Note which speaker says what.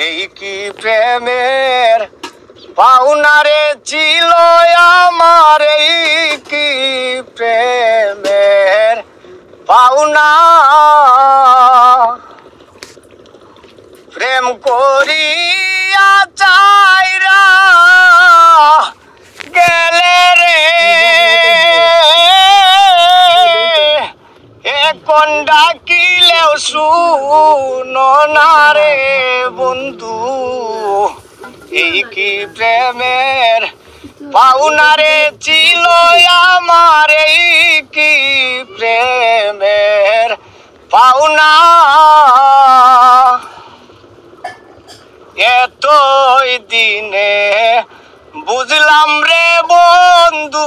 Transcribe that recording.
Speaker 1: এই কি প্রেমের পাওনারে ছিল আমার, এই কি প্রেমের পাওনা। প্রেম করিয়া চাইরা গেলে রে, এখন ডাকিলেও শুনো না রে বন্ধু। এই কি প্রেমের পাওনারে ছিল আমার, এই কি প্রেমের পাওনা। এতই দিনে বুঝলাম রে বন্ধু।